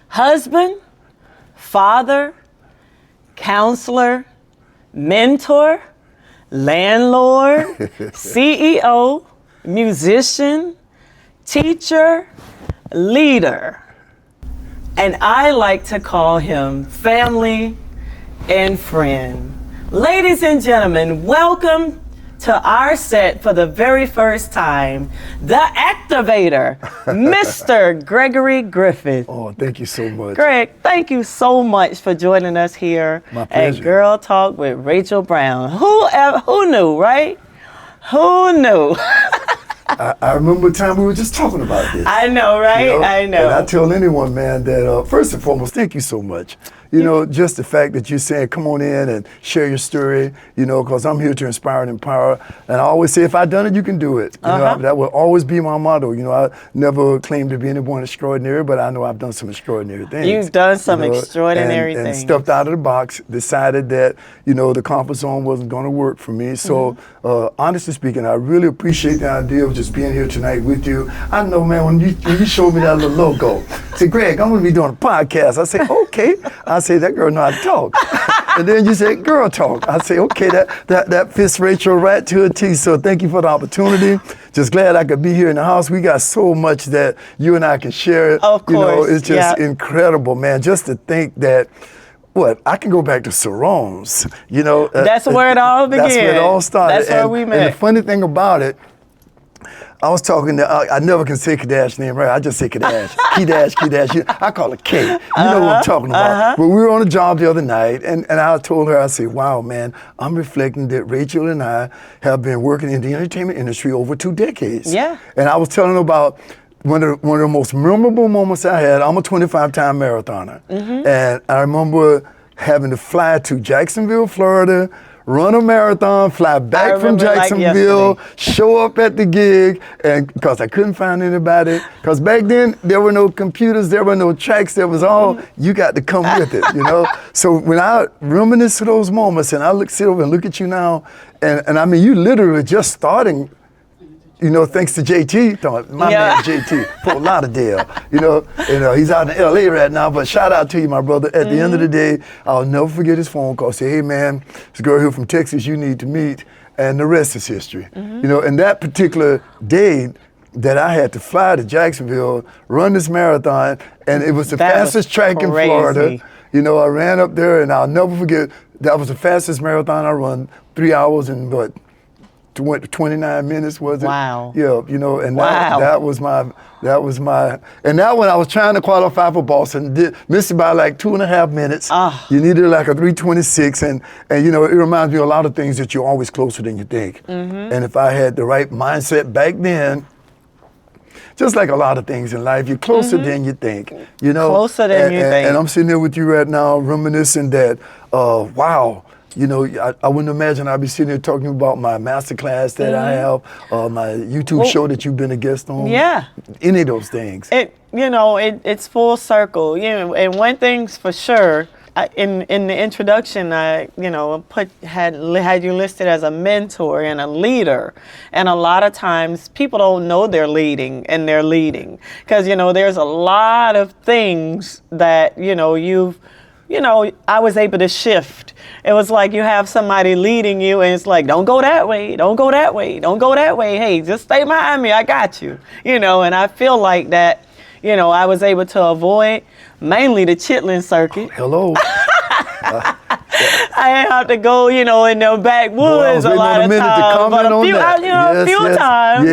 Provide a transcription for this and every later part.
husband, father, counselor, mentor, landlord, CEO, musician, teacher, leader. And I like to call him family and friend. Ladies and gentlemen, welcome to our set for the very first time, the Activator, Mr. Gregory Griffith. Oh, thank you so much. Greg, thank you so much for joining us here My pleasure. at Girl Talk with Rachel Brown. Who knew, right? Who knew? I remember a time we were just talking about this. I know, right? I know. And I tell anyone, man, that first and foremost, thank you so much. You know, just the fact that you're saying, come on in and share your story, you know, because I'm here to inspire and empower. And I always say, if I've done it, you can do it. You know, that will always be my motto. You know, I never claim to be anyone extraordinary, but I know I've done some extraordinary things. You've done some extraordinary and things. Stepped out of the box, decided that, you know, the comfort zone wasn't going to work for me. So, honestly speaking, I really appreciate the idea of just being here tonight with you. I know, man, when you showed me that little logo, say, Greg, I'm going to be doing a podcast. I say, okay. I say, that girl know how to talk. And then you say, girl talk. I say, okay, that fits Rachel right to a T. So thank you for the opportunity. Just glad I could be here in the house. We got so much that you and I can share. Of course. You know, it's just incredible, man. Just to think that, I can go back to Saron's, you know. That's where it all began. That's where it all started. That's where we met. And the funny thing about it, I was talking to, I never can say Kadash's name right. I just say Kadash. Kadash. I call it K. You know what I'm talking about. But we were on a job the other night, and I told her, I said, wow, man, I'm reflecting that Rachel and I have been working in the entertainment industry over 2 decades. Yeah. And I was telling her about one of the most memorable moments I had. I'm a 25-time marathoner. And I remember having to fly to Jacksonville, Florida, run a marathon, fly back from Jacksonville, show up at the gig, and because I couldn't find anybody, because back then there were no computers, there were no tracks, there was all, you got to come with it, you know? So when I reminisce to those moments and I sit over and look at you now, and I mean, you literally just starting, you know, thanks to JT, my man JT, Fort Lauderdale. You know, he's out in LA right now, but shout out to you, my brother. At the end of the day, I'll never forget his phone call. Say, hey man, this girl here from Texas you need to meet, and the rest is history. You know, and that particular day that I had to fly to Jacksonville, run this marathon, and it was the fastest track in Florida. You know, I ran up there, and I'll never forget, that was the fastest marathon I run, 3 hours and 29 minutes, was it? Wow. Yeah, you know, and that was my, and that when I was trying to qualify for Boston, missed it by like 2.5 minutes. You needed like a 3:26, and you know, it reminds me of a lot of things that you're always closer than you think. And if I had the right mindset back then, just like a lot of things in life, you're closer than you think, you know? Closer than you think. And I'm sitting there with you right now, reminiscing that, wow, you know, I wouldn't imagine I'd be sitting here talking about my masterclass that I have, my YouTube show that you've been a guest on. Yeah. Any of those things. It's full circle. You know, and one thing's for sure, in the introduction, I had you listed as a mentor and a leader, and a lot of times people don't know they're leading, and they're leading because there's a lot of things that I was able to shift. It was like you have somebody leading you and it's like, don't go that way, don't go that way, don't go that way. Hey, just stay behind me, I got you. And I feel like that, I was able to avoid mainly the chitlin circuit. Hello. I didn't have to go, in the backwoods a lot of times, but a few times,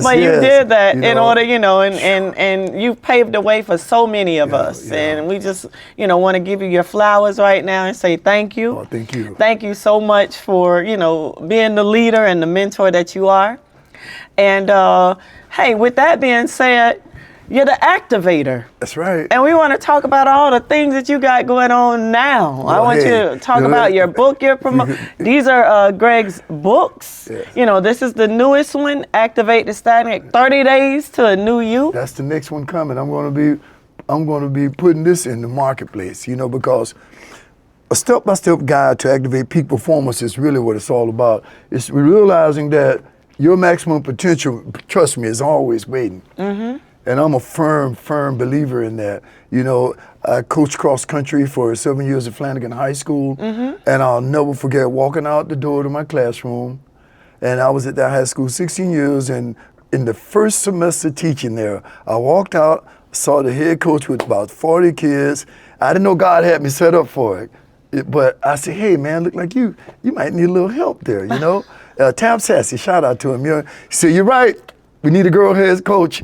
But you did that in order, and you paved the way for so many of us, and we just, want to give you your flowers right now and say thank you. Oh, thank you. Thank you so much for, being the leader and the mentor that you are. And hey, with that being said, you're the Activator. That's right. And we want to talk about all the things that you got going on now. I want you to talk about your book, your promotion. These are Greg's books. Yes. This is the newest one, Activate the Stagnant, 30 Days to a New You. That's the next one coming. I'm going to be putting this in the marketplace, because a step-by-step guide to activate peak performance is really what it's all about. It's realizing that your maximum potential, trust me, is always waiting. And I'm a firm believer in that. You know, I coached cross country for 7 years at Flanagan High School, and I'll never forget walking out the door to my classroom. And I was at that high school 16 years, and in the first semester teaching there, I walked out, saw the head coach with about 40 kids. I didn't know God had me set up for it. But I said, hey man, look like you might need a little help there, you know? Tab Sassy, shout out to him. He said, you're right, we need a girl head coach.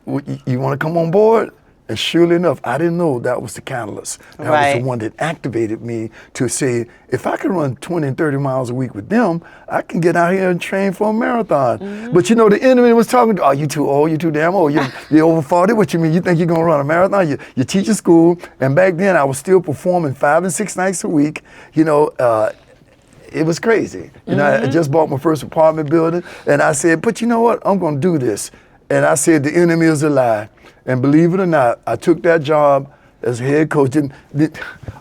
You want to come on board? And surely enough, I didn't know that was the catalyst. That was the one that activated me to say, if I can run 20 and 30 miles a week with them, I can get out here and train for a marathon. But you know, the enemy was talking to, oh, you too old, you too damn old, you're over 40, what you mean? You think you're gonna run a marathon? You teach in school, and back then I was still performing 5 and 6 nights a week, you know, it was crazy. You know, I just bought my first apartment building, and I said, but you know what, I'm gonna do this. And I said, the enemy is a lie. And believe it or not, I took that job as a head coach. And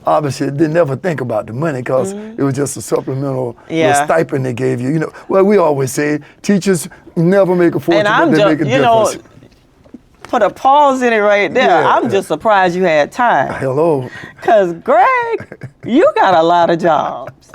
obviously, didn't ever think about the money because it was just a supplemental little stipend they gave you. You know, well, we always say teachers never make a fortune, but they make a difference. Know, put a pause in it right there. Yeah. I'm just surprised you had time. Hello. Because Greg, you got a lot of jobs.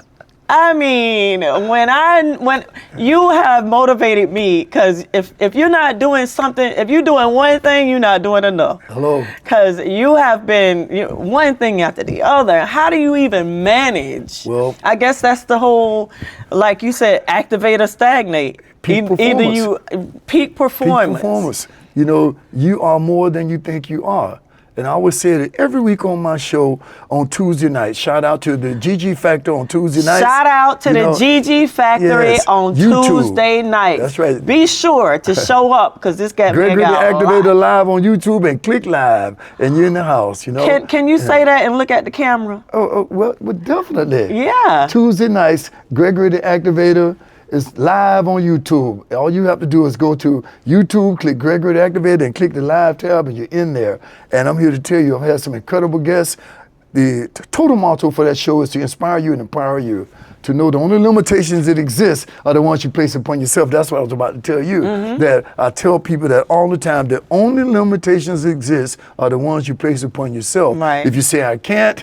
I mean, when you have motivated me, because if you're not doing something, if you're doing one thing, you're not doing enough. Hello. Because you have been one thing after the other. How do you even manage? Well, I guess that's the whole, like you said, activator stagnate. Either you peak performance. Peak performance. You know, you are more than you think you are. And I always say it every week on my show on Tuesday nights. Shout out to the GG Factor on Tuesday nights. Shout out to the GG Factory on YouTube. Tuesday nights. That's right. Be sure to show up because this got Gregory me the out Activator live on YouTube, and click live, and you're in the house. You know. Can you say that and look at the camera? Well, definitely. Yeah. Tuesday nights, Gregory the Activator is live on YouTube. All you have to do is go to YouTube, click Gregory the Activator, and click the live tab, and you're in there. And I'm here to tell you, I've had some incredible guests. The total motto for that show is to inspire you and empower you to know the only limitations that exist are the ones you place upon yourself. That's what I was about to tell you. That I tell people that all the time, the only limitations that exist are the ones you place upon yourself. Right. If you say, I can't,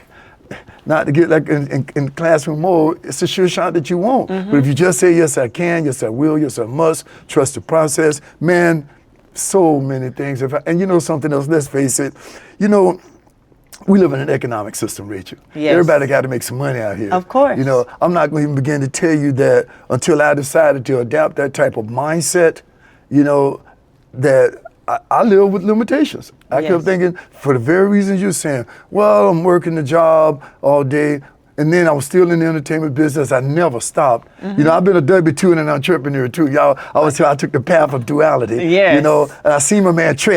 not to get like in classroom mode, it's a sure shot that you won't. But if you just say, yes, I can, yes, I will, yes, I must, trust the process, man, so many things. And you know something else, let's face it, you know, we live in an economic system, Rachel. Yes. Everybody got to make some money out here. Of course. You know, I'm not going to even begin to tell you that until I decided to adapt that type of mindset, you know, that I live with limitations. I kept thinking, for the very reasons you're saying, well, I'm working the job all day, and then I was still in the entertainment business. I never stopped. You know, I've been a W-2 and an entrepreneur too. Y'all, I took the path of duality. Yes. You know, and I see my man Trey.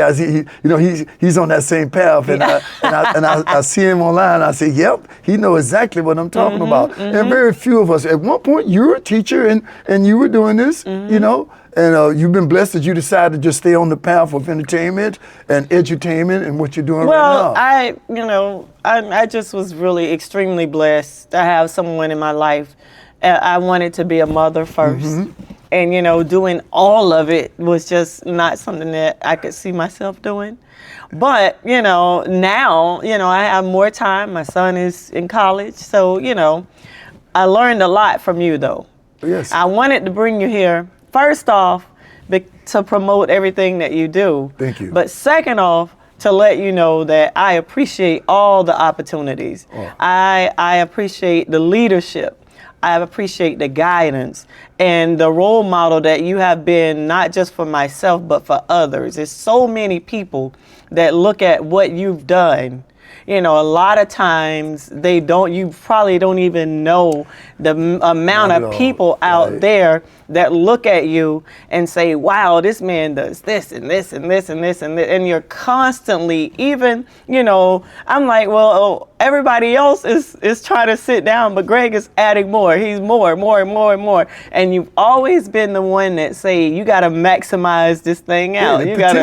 He's on that same path, and I see him online. I say, yep, he knows exactly what I'm talking about. And very few of us. At one point, you were a teacher, and you were doing this. You know. And you've been blessed that you decided to just stay on the path of entertainment and edutainment and what you're doing right now. I just was really extremely blessed to have someone in my life. I wanted to be a mother first. And, you know, doing all of it was just not something that I could see myself doing. But, you know, now, you know, I have more time. My son is in college. So, you know, I learned a lot from you, though. Yes. I wanted to bring you here. First off, to promote everything that you do. Thank you. But second off, to let you know that I appreciate all the opportunities. I appreciate the leadership. I appreciate the guidance and the role model that you have been, not just for myself, but for others. There's so many people that look at what you've done. You know, a lot of times you probably don't even know the amount of people out there that look at you and say, wow, this man does this and this and this and this and this. And you're constantly, even, you know, I'm like, well, everybody else is trying to sit down, but Greg is adding more. He's more. And you've always been the one that say, you got to maximize this thing out. You got to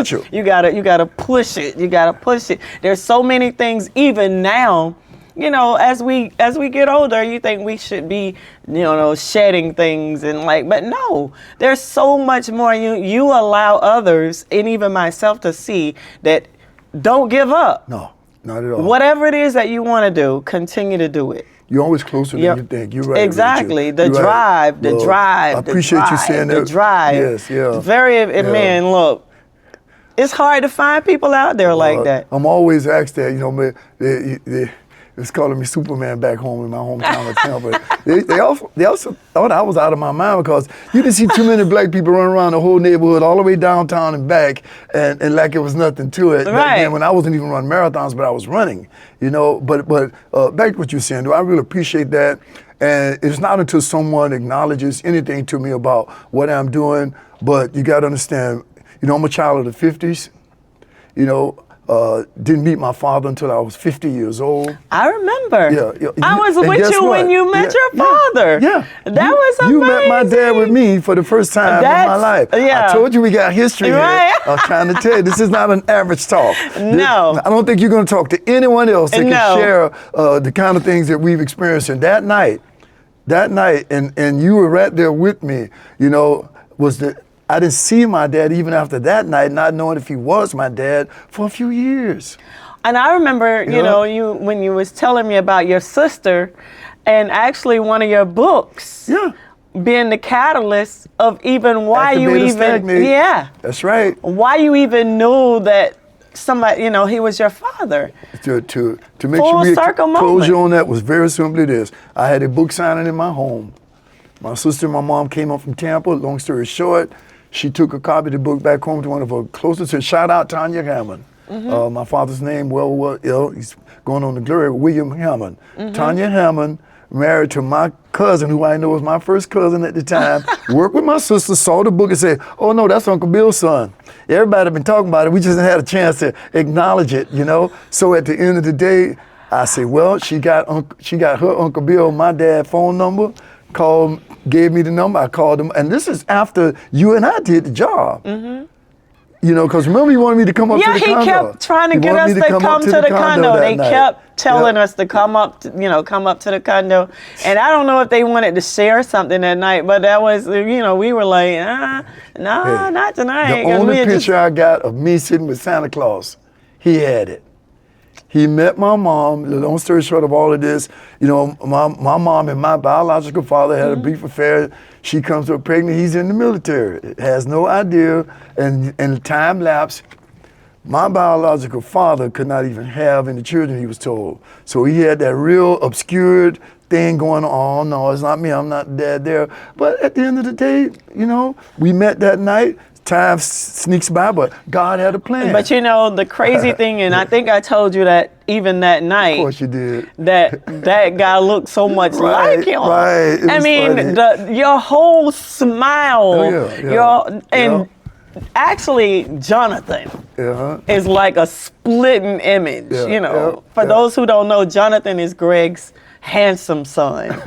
push it. You got to push it. There's so many things even now you know, as we get older, you think we should be, you know, shedding things and like, but no, there's so much more. You allow others and even myself to see that don't give up. No, not at all. Whatever it is that you want to do, continue to do it. You're always closer than you think. You're right. Exactly. Richard. The drive, Well, the drive. I appreciate you saying that. The drive. Yes, yeah. Man, look, it's hard to find people out there like that. I'm always asked that, you know, it's calling me Superman back home in my hometown of Tampa. They also thought I was out of my mind because you didn't see too many black people running around the whole neighborhood all the way downtown and back and like it was nothing to it. Right. Back then when I wasn't even running marathons, but I was running, you know. But back to what you're saying, though, I really appreciate that. And it's not until someone acknowledges anything to me about what I'm doing, but you got to understand, you know, I'm a child of the 50s, you know. Didn't meet my father until I was 50 years old. I remember. Yeah. I was with you when you met your father. Yeah. That was amazing. You met my dad with me for the first time in my life. Yeah. I told you we got history right. here. I was trying to tell you, this is not an average talk. No. I don't think you're going to talk to anyone else that can share the kind of things that we've experienced. And that night, and you were right there with me, you know, I didn't see my dad even after that night, not knowing if he was my dad for a few years. And I remember, you know, when you was telling me about your sister, and actually one of your books, being the catalyst of even why you even, stagnate. That's right. Why you even knew that somebody, you know, he was your father. To make sure we closure on that was very simply this: I had a book signing in my home. My sister and my mom came up from Tampa. Long story short, she took a copy of the book back home to one of her closest. And shout out Tanya Hammond. My father's name, he's going on to glory, William Hammond. Tanya Hammond, married to my cousin, who I know was my first cousin at the time, worked with my sister, saw the book and said, "Oh no, that's Uncle Bill's son." Everybody had been talking about it. We just had a chance to acknowledge it, you know. So at the end of the day, I said, well, she got her Uncle Bill, my dad's phone number. Gave me the number, I called him, and this is after you and I did the job. You know, because remember you wanted me to come up to the condo. Yeah, he kept trying to get us to come to the condo. They kept telling us to come up to the condo. And I don't know if they wanted to share something that night, but that was, you know, we were like, not tonight. The only picture I got of me sitting with Santa Claus, he had it. He met my mom. The long story short of all of this, you know, my mom and my biological father had a brief affair. She comes up pregnant. He's in the military. Has no idea. And in the time lapse, my biological father could not even have any children, he was told. So he had that real obscured thing going on. No, it's not me. I'm not dad there. But at the end of the day, you know, we met that night. Time sneaks by, but God had a plan. But you know, the crazy thing, and I think I told you that even that night. Of course you did. That guy looked so much like him. Right. I mean, your whole smile, actually, Jonathan is like a splitting image. You know, for those who don't know, Jonathan is Greg's handsome son.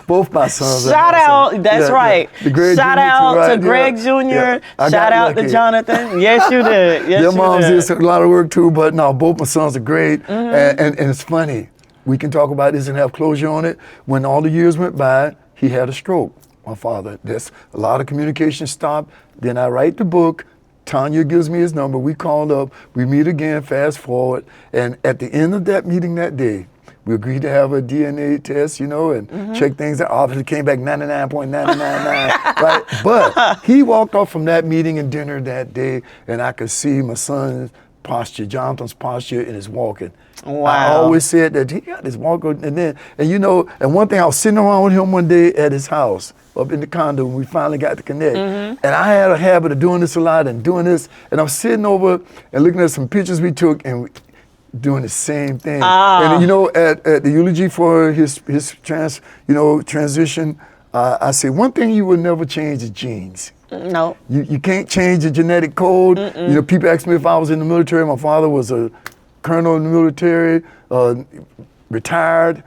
Both my sons. Shout out, that's right. Shout out to Greg Jr. Shout out to Jonathan. Yes, you did. Yes, their moms did a lot of work too, but no, both my sons are great. And it's funny. We can talk about this and have closure on it. When all the years went by, he had a stroke, my father. There's a lot of communication stopped. Then I write the book. Tanya gives me his number. We called up. We meet again, fast forward. And at the end of that meeting that day, we agreed to have a DNA test, you know, and check things out. Obviously came back 99.999, right? But he walked off from that meeting and dinner that day, and I could see my son's posture, Jonathan's posture in his walking. Wow. I always said that he got his walk, and you know, and one thing, I was sitting around with him one day at his house up in the condo when we finally got to connect. And I had a habit of doing this a lot and doing this, and I'm sitting over and looking at some pictures we took and doing the same thing. And you know, at the eulogy for his transition, I said, one thing you will never change is genes. No. You can't change the genetic code. You know, people ask me if I was in the military. My father was a colonel in the military, retired,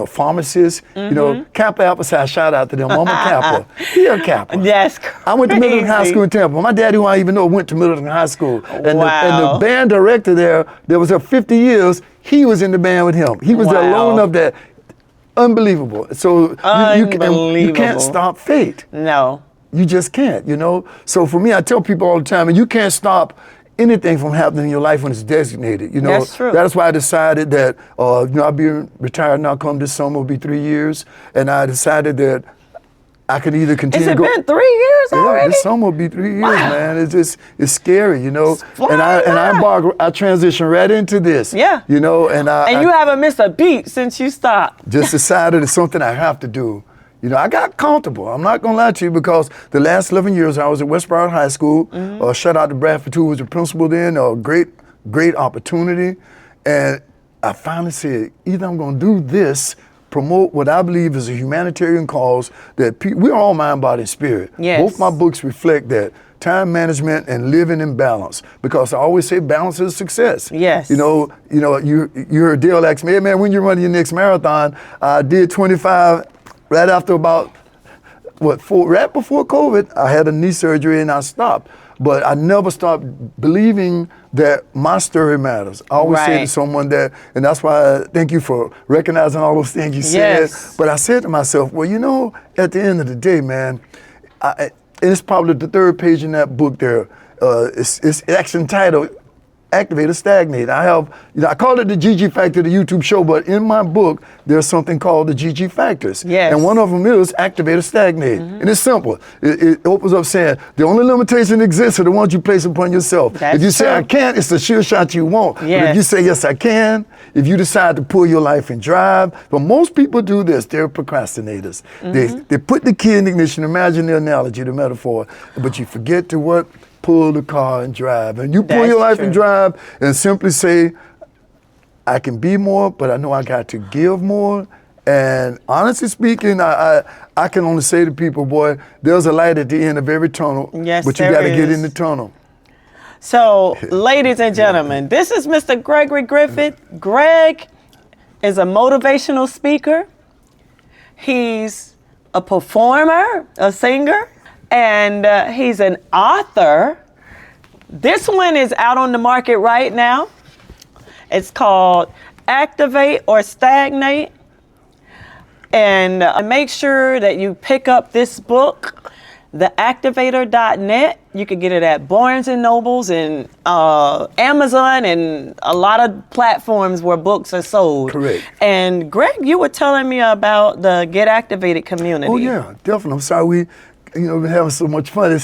pharmacists, Kappa Alpha Psi, shout out to them. I'm a Kappa. He a Kappa. That's crazy. I went to Middleton High School in Tampa. My daddy, who I even know, went to Middleton High School. And, Wow. the band director there was there 50 years, he was in the band with him. He was there long enough that, unbelievable. So you can't stop fate. No. You just can't, So for me, I tell people all the time, and you can't stop anything from happening in your life when it's designated. That's true. That's why I decided that, I'll be retired now. Come this summer will be 3 years, and I decided that I could either continue. Has it been 3 years already? Yeah, this summer will be 3 years, man. It's scary, It's flying I transitioned right into this. Yeah. And you haven't missed a beat since you stopped. Just decided it's something I have to do. I got comfortable. I'm not going to lie to you, because the last 11 years I was at West Broward High School. Shout out to Bradford, who was the principal then. Great opportunity. And I finally said, either I'm going to do this, promote what I believe is a humanitarian cause that we're all mind, body, and spirit. Yes. Both my books reflect that. Time management and living in balance, because I always say balance is success. Yes. You heard Dale ask me, hey man, when you running your next marathon? I did 25 right after about, right before COVID. I had a knee surgery and I stopped. But I never stopped believing that my story matters. I always say to someone that, and that's why I thank you for recognizing all those things you said. Yes. But I said to myself, well, at the end of the day, man, and it's probably the third page in that book there. It's actually entitled Activator Stagnate. I call it the GG Factor, the YouTube show, but in my book, there's something called the GG Factors. Yes. And one of them is Activator Stagnate. And it's simple. It opens up saying, the only limitation exists are the ones you place upon yourself. That's if you say, true. I can't, it's a sure shot you won't. But Yes. if you say, yes, I can, if you decide to pull your life in drive, but most people do this, they're procrastinators. They put the key in ignition, imagine the analogy, the metaphor, but you forget to what? Pull the car and drive. And you pull That's your life true. and drive and simply say, I can be more, but I know I got to give more. And honestly speaking, I can only say to people, boy, there's a light at the end of every tunnel, Yes, but you there got to get is. in the tunnel. So, ladies and gentlemen, this is Mr. Gregory Griffith. Greg is a motivational speaker. He's a performer, a singer, and he's an author. This one is out on the market right now. It's called Activate or Stagnate. And make sure that you pick up this book, theactivator.net. You can get it at Barnes & Nobles and Amazon and a lot of platforms where books are sold. Correct. And Greg, you were telling me about the Get Activated community. Oh yeah, definitely. I'm sorry we, been having so much fun.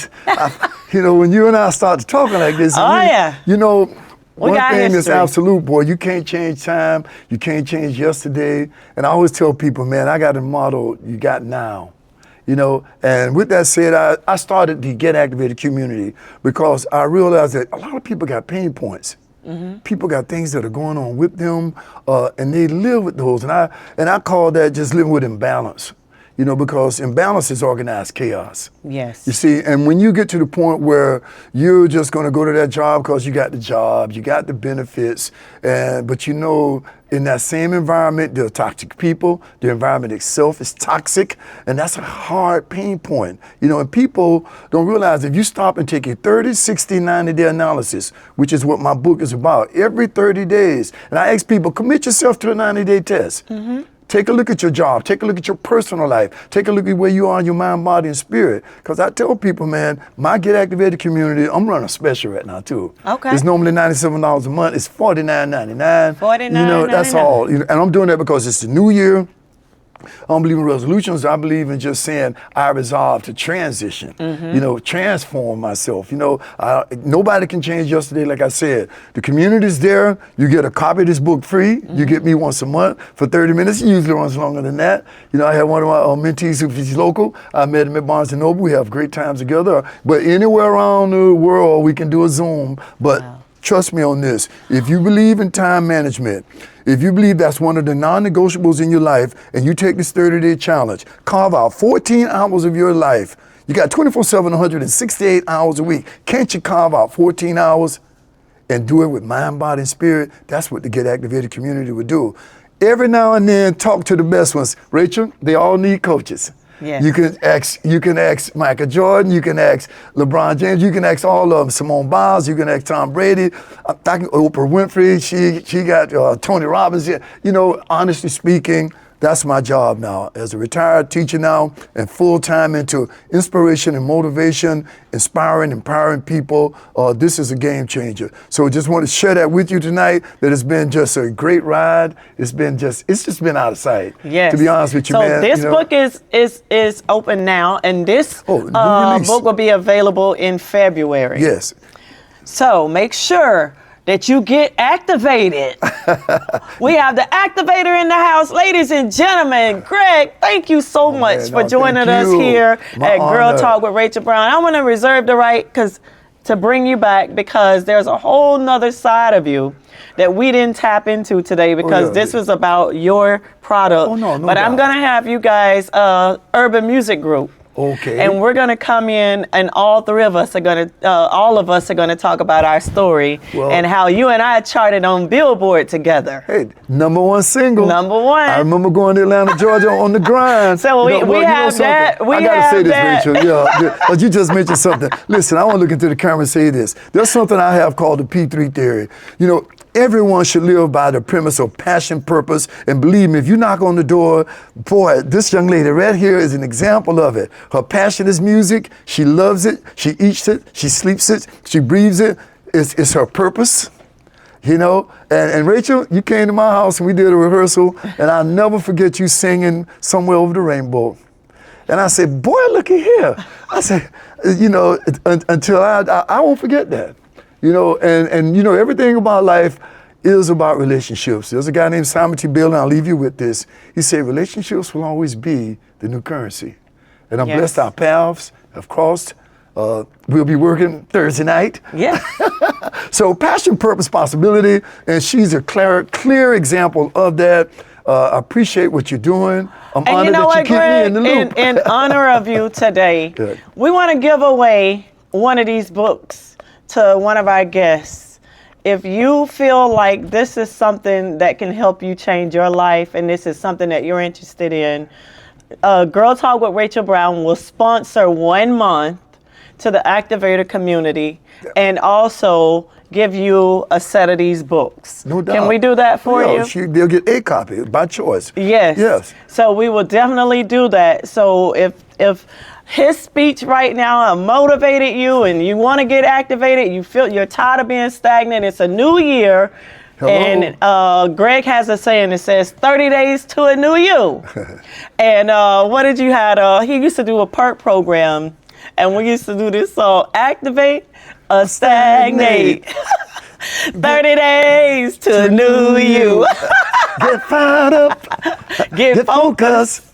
When you and I start talking like this, one got thing is history. absolute, boy. You can't change time. You can't change yesterday. And I always tell people, man, I got a motto, you got now. And with that said, I started the Get Activated community because I realized that a lot of people got pain points. People got things that are going on with them, and they live with those. And I call that just living with imbalance. Because imbalance is organized chaos. Yes. You see, and when you get to the point where you're just going to go to that job because you got the job, you got the benefits, but in that same environment, there are toxic people, the environment itself is toxic, and that's a hard pain point. And people don't realize if you stop and take a 30, 60, 90-day analysis, which is what my book is about, every 30 days, and I ask people, commit yourself to a 90-day test. Take a look at your job. Take a look at your personal life. Take a look at where you are in your mind, body, and spirit. Because I tell people, man, my Get Activated community, I'm running a special right now, too. Okay. It's normally $97 a month. It's $49.99. $49.99. That's all. And I'm doing that because it's the new year. I don't believe in resolutions. I believe in just saying I resolve to transition, transform myself. Nobody can change yesterday, like I said. The community's there. You get a copy of this book free. You get me once a month for 30 minutes. It usually runs longer than that. I have one of my mentees who's local. I met him at Barnes & Noble. We have great times together. But anywhere around the world, we can do a Zoom. But trust me on this. If you believe in time management, if you believe that's one of the non-negotiables in your life, and you take this 30-day challenge, carve out 14 hours of your life. You got 24/7, 168 hours a week. Can't you carve out 14 hours and do it with mind, body, and spirit? That's what the Get Activated community would do. every now and then talk to the best ones. Rachel, they all need coaches. Yes. You can ask Michael Jordan, you can ask LeBron James, you can ask all of them, Simone Biles, you can ask Tom Brady, Oprah Winfrey, she got Tony Robbins. You know, honestly speaking, that's my job now as a retired teacher now and full-time into inspiration and motivation, empowering people. This is a game changer. So just want to share that with you tonight, that it's been just a great ride. It's just been out of sight. Yes. To be honest with you, so man. So this book is open now, and this book will be available in February. Yes. So make sure that you get activated. We have the Activator in the house. Ladies and gentlemen, Greg, thank you so much for joining us here at Girl Talk with Rachel Brown. I want to reserve the right to bring you back, because there's a whole nother side of you that we didn't tap into today, because this was about your product. But I'm going to have you guys, Urban Music Group. Okay. And we're gonna come in, and all of us are gonna talk about our story and how you and I charted on Billboard together. Hey, #1 single. #1. I remember going to Atlanta, Georgia on the grind. So we have that. I gotta say this, Rachel. Yeah, but you just mentioned something. Listen, I want to look into the camera and say this. There's something I have called the P3 theory. You know, everyone should live by the premise of passion, purpose, and believe me, if you knock on the door, boy, this young lady right here is an example of it. Her passion is music. She loves it. She eats it. She sleeps it. She breathes it. It's her purpose, you know. And Rachel, you came to my house and we did a rehearsal, and I'll never forget you singing Somewhere Over the Rainbow. And I said, boy, looky here. I said, you know, until I won't forget that. You know, and you know, everything about life is about relationships. There's a guy named Simon T. Bale, and I'll leave you with this. He said, relationships will always be the new currency. And I'm blessed our paths have crossed. We'll be working Thursday night. Yeah. So passion, purpose, possibility, and she's a clear example of that. I appreciate what you're doing. I'm honored that you keep me in the loop. In honor of you today, we want to give away one of these books to one of our guests. If you feel like this is something that can help you change your life, and this is something that you're interested in, Girl Talk with Rachel Brown will sponsor 1 month to the Activator community, and also give you a set of these books. No doubt. Can we do that for you? They'll get a copy by choice. Yes. Yes. So we will definitely do that. So if his speech right now motivated you and you want to get activated, you feel you're tired of being stagnant, it's a new year. Hello. And Greg has a saying that says 30 days to a new you. And what did you have? He used to do a PERT program, and we used to do this song, Activate or Stagnate. 30 days to a new you. Get fired up. Get focused.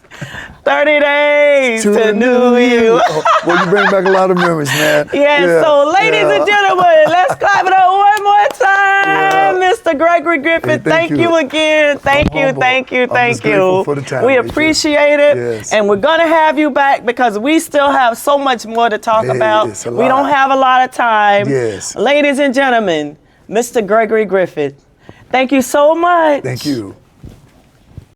30 days to new you. Well, you bring back a lot of memories, man. Yeah, so ladies and gentlemen, let's clap it up one more time. Mr. Gregory Griffith, Hey, thank you again. Thank you. For the time, we appreciate it. Yes. And we're going to have you back, because we still have so much more to talk about. We don't have a lot of time. Yes. Ladies and gentlemen, Mr. Gregory Griffith, thank you so much. Thank you.